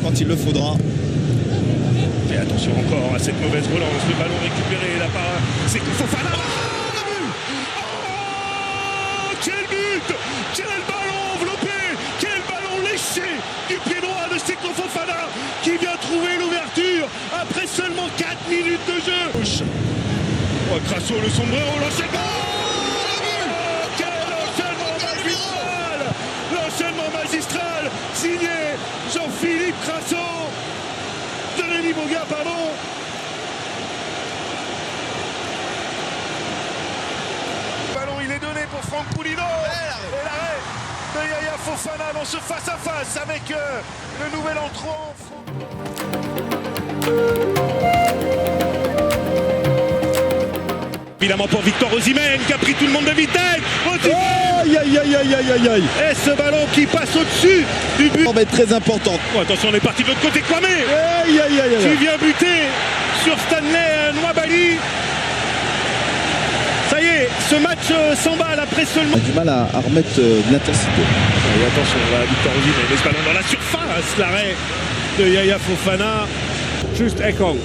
quand il le faudra. Et attention encore à cette mauvaise relance, le ballon récupéré là par Seko Fofana. Quel but! Quel ballon enveloppé! Quel ballon léché du pied droit de Seko Fofana qui vient trouver l'ouverture après seulement 4 minutes de jeu. Oh, Crasso, le sombrero, l'enchaînement! Quel enchaînement magistral! L'enchaînement magistral signé Jean-Philippe Crasso. Denis Boga, pardon. Le ballon, il est donné pour Franck Poulino. Et l'arrêt de Yaya Fofana dans ce face-à-face avec le nouvel entrant. Évidemment pour Victor Osimhen qui a pris tout le monde de vitesse. Aïe aïe aïe aïe aïe aïe aïe. Et ce ballon qui passe au-dessus du but. Ça va être très important. Oh, attention, on est parti de l'autre côté. Kwame Aïe aïe aïe qui aïe. vient buter sur Stanley Nwabali. Ça y est, ce match s'emballe après seulement. On a du mal à remettre de l'intensité. Et attention, là, Victor Osimhen met ce ballon dans la surface. L'arrêt de Yaya Fofana. Juste Ekong.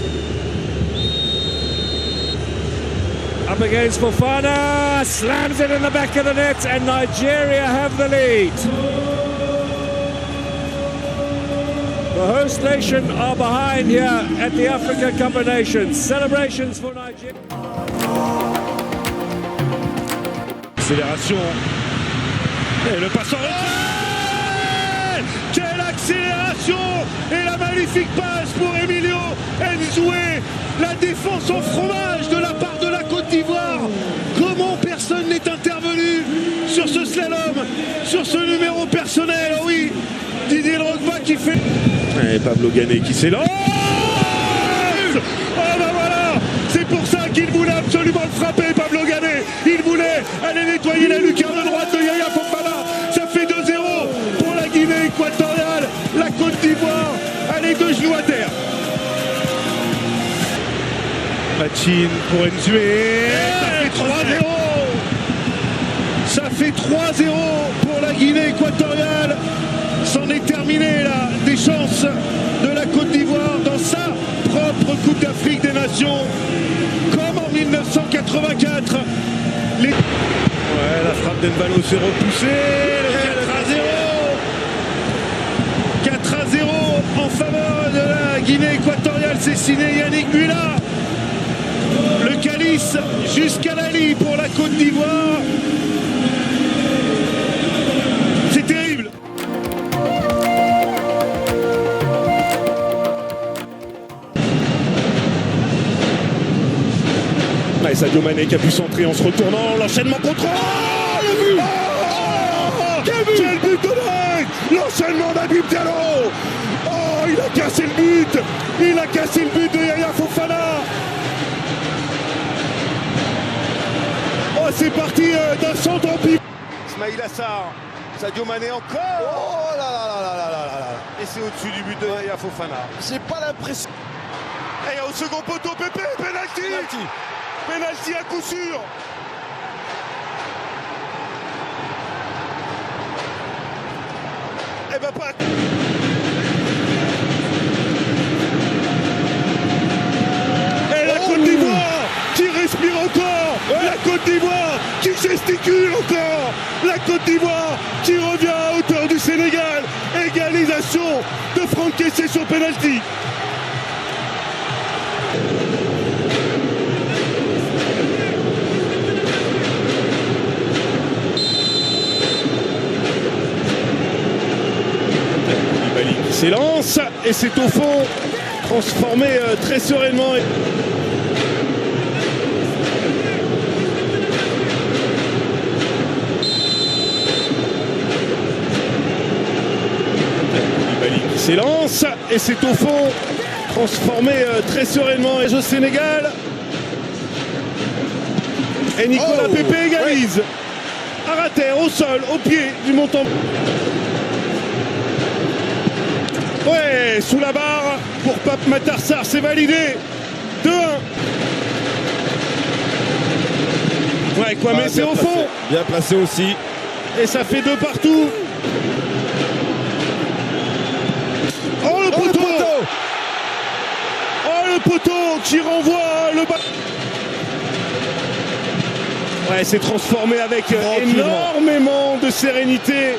Up against Fofana, slams it in the back of the net, and Nigeria have the lead. The host nation are behind here at the Africa Cup of Nations. Celebrations for Nigeria. Accélération. Et le passant. Quelle accélération! Et la magnifique passe pour Emilio Nzoué. La défense en fromage de la part de la Côte d'Ivoire. Comment personne n'est intervenu sur ce slalom, sur ce numéro personnel? Oh oui, Didier Drogba qui fait. Et Pablo Gané qui s'élance. Oh ben voilà, c'est pour ça qu'il voulait absolument le frapper, Pablo Gané. Il voulait aller nettoyer la lucarne droite de Yaya Fofana. Ça fait 2-0 pour la Guinée équatoriale. La Côte d'Ivoire, elle est de genoux à terre. Machine pour Nzoué. Ça fait 3-0. Ça fait 3-0 pour la Guinée équatoriale. C'en est terminé là, des chances de la Côte d'Ivoire dans sa propre Coupe d'Afrique des Nations. Comme en 1984. Ouais, la frappe d'Envalo s'est repoussée. 4-0 en faveur de la Guinée équatoriale. C'est signé Yannick Buila. Le calice jusqu'à la ligne pour la Côte d'Ivoire. C'est terrible. Ouais, Sadio Mané qui a pu centrer en se retournant. L'enchaînement contre. Oh, le but. Quel but de dingue. L'enchaînement d'Habib Diallo. Oh, il a cassé le but. Il a cassé le but de Yaya Fofana. Oh, c'est parti d'un centre en pied. Ismaïla Sarr, Sadio Mané encore. Oh là là là là là là là. Et c'est au-dessus du but de Yaya Fofana. J'ai pas l'impression. Et au second poteau, Pépé, penalty. Penalty à coup sûr. Eh ben pas. Et la Côte d'Ivoire qui respire encore. La Côte d'Ivoire qui gesticule encore. La Côte d'Ivoire qui revient à hauteur du Sénégal. Égalisation de Franck Kessé sur penalty. Qui s'élance et c'est au fond transformé très sereinement. Qui s'élance et c'est au fond transformé très sereinement. Et au Sénégal. Et Nicolas Pépé égalise. Ouais. À terre, au sol, au pied du montant. Ouais, sous la barre pour Pape Matar Sarr, c'est validé. 2-1. Ouais, Kwame, c'est au fond. Bien placé aussi. Et ça fait 2 partout. Oh, le poteau. le poteau qui renvoie le ballon. Ouais, c'est transformé avec énormément de sérénité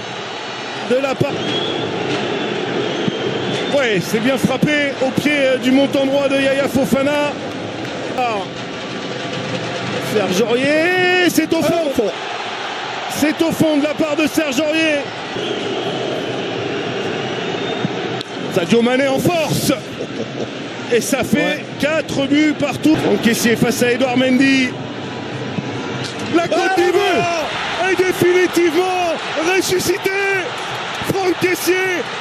de la part. Ouais, c'est bien frappé au pied du montant droit de Yaya Fofana. Serge Aurier, c'est au fond. C'est au fond de la part de Serge Aurier. Sadio Mané en force. Et ça fait 4 buts partout. Encaissé face à Edouard Mendy. La Côte d'Ivoire est définitivement ressuscitée. Franck Kessié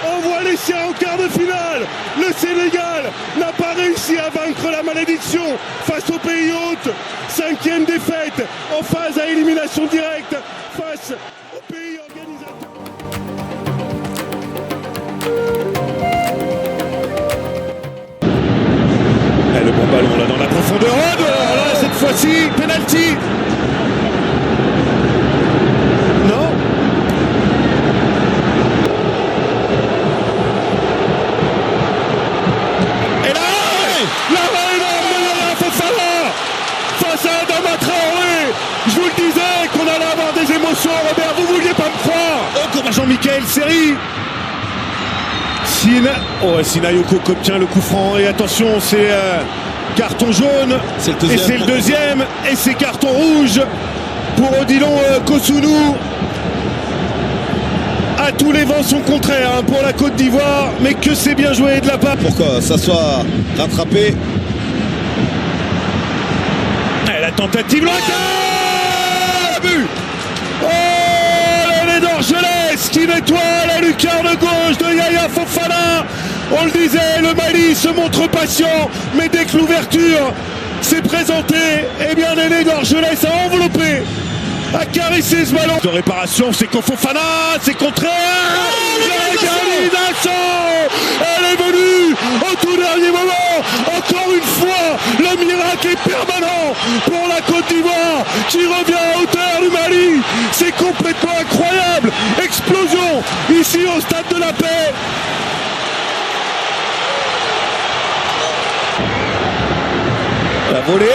envoie les siens en quart de finale. Le Sénégal n'a pas réussi à vaincre la malédiction face au pays hôte. 5e défaite en phase à élimination directe face au pays organisateur. Et le bon ballon là dans la profondeur. Oh, alors là, cette fois-ci, penalty. Non. Et là, l'arrêt énorme de Yaya Fofana face à Adama Traoré. Je vous le disais qu'on allait avoir des émotions, Robert, vous vouliez pas me croire. Encore à Jean-Michel Seri. Sinayoko obtient le coup franc et attention, c'est carton jaune. Et c'est le deuxième et c'est carton rouge pour Odilon Kosunu. À tous les vents sont contraires pour la Côte d'Ivoire, mais que c'est bien joué de la part. Pourquoi ça soit rattrapé. Et la tentative, le but. Oh, l'aile d'Orgelès qui nettoie la lucarne gauche de Yaya Fofana. On le disait, le Mali se montre patient, mais dès que l'ouverture s'est présentée, eh bien l'aile d'Orgelès a enveloppé, a caressé ce ballon. De réparation, c'est Fofana, c'est contraire. L'égalisation, elle est venue au tout dernier moment. Encore une fois, le miracle est permanent pour la Côte d'Ivoire qui revient à hauteur du Mali. C'est complètement incroyable. Explosion ici au Stade de la Paix. La volée.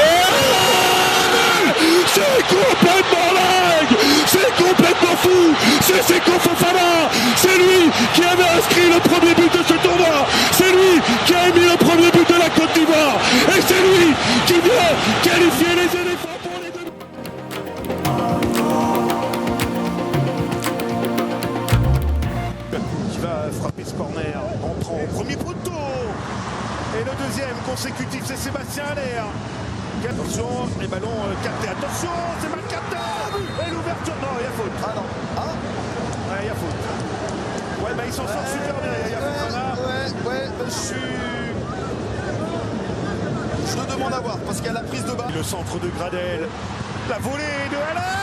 C'est complètement dingue. C'est complètement fou. C'est Seko Fofana. C'est lui qui avait inscrit le premier but de ce tournoi. C'est lui qui a mis le premier but de la Côte d'Ivoire. Et c'est lui qui vient qualifier les éléphants pour les demi. Qui va frapper ce corner, entrant au premier poteau. Et le deuxième consécutif, c'est Sébastien Haller. Attention, les ballons captés. Attention, c'est mal capté. Et l'ouverture. Non, il y a faute. Ah non. Ah ouais, il y a faute. Ouais, bah il s'en sort super bien. Il y a faute. Ouais, je le demande à voir parce qu'il y a la prise de balle. Le centre de Gradel. La volée de Haller.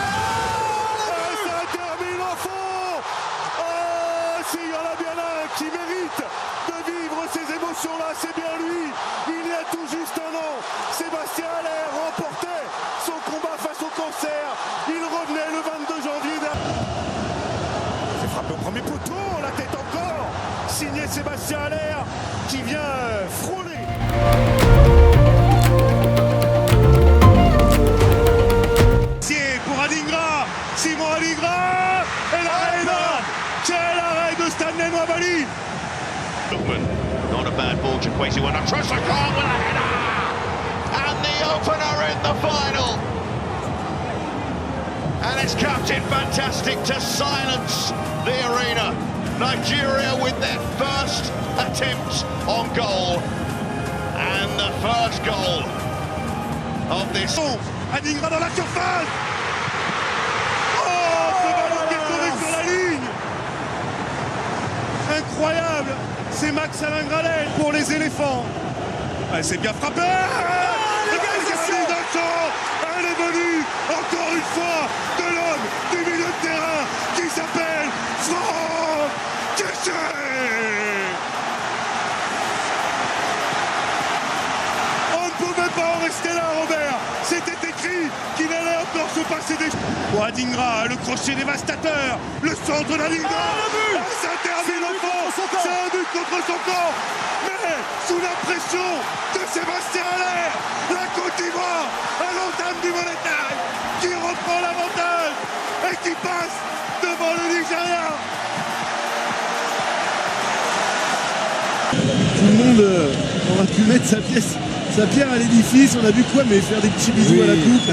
Ça termine en fond. Oh, s'il y en a bien un qui mérite de vivre ces émotions-là, c'est bien lui. Il y a tout juste un an, Sébastien Haller remportait son combat face au cancer. Il revenait le 22 janvier. C'est frappé au premier poteau, la tête encore. Signé Sébastien Haller qui vient frôler. Pour Adingra, Simon Adingra. Et l'arrêt énorme. Quel arrêt de Stanley Nwabali. Not a bad ball to Kwesi when Trossard with a header! And the opener in the final! And it's Captain Fantastic to silence the arena. Nigeria with their first attempt on goal. And the first goal of this. Adingra dans la surface. Oh, ce ballon qui est tombé sur la ligne. Incroyable. C'est Max Alain Gradel pour les éléphants. Ah, c'est bien frappé. L'égalisation. Elle est venue encore une fois de l'homme du milieu de terrain qui s'appelle Franck Kessié. On ne pouvait pas en rester là, Robert. C'était écrit qu'il allait encore se passer des... Pour Adingra, le crochet dévastateur, le centre d'Adingra, ça termine au fond, c'est un but contre son camp, mais sous la pression de Sébastien Haller, la Côte d'Ivoire à l'entame du volet time, qui reprend l'avantage et qui passe devant le Nigeria. Tout le monde aura pu mettre sa pierre à l'édifice. On a vu quoi, mais faire des petits bisous à la coupe.